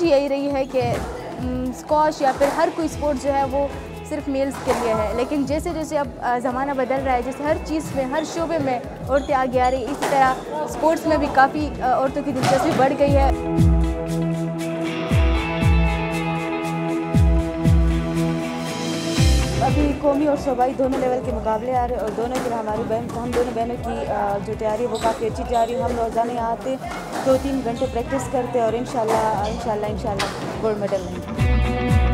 सोच यही रही है कि स्क्वाश या फिर हर कोई स्पोर्ट जो है वो सिर्फ मेल्स के लिए है, लेकिन जैसे जैसे अब ज़माना बदल रहा है, जैसे हर चीज़ में हर शोबे में औरतें आगे आ रही, इसी तरह स्पोर्ट्स में भी काफ़ी औरतों की दिलचस्पी बढ़ गई है। अभी कौमी और सूबाई दोनों लेवल के मुकाबले आ रहे हैं और दोनों की हम दोनों बहनों की जो तैयारी है वो काफ़ी अच्छी जा रही है। हम रोज़ाना यहाँ आते 2-3 घंटे प्रैक्टिस करते हैं और इंशाल्लाह गोल्ड मेडल लेंगे।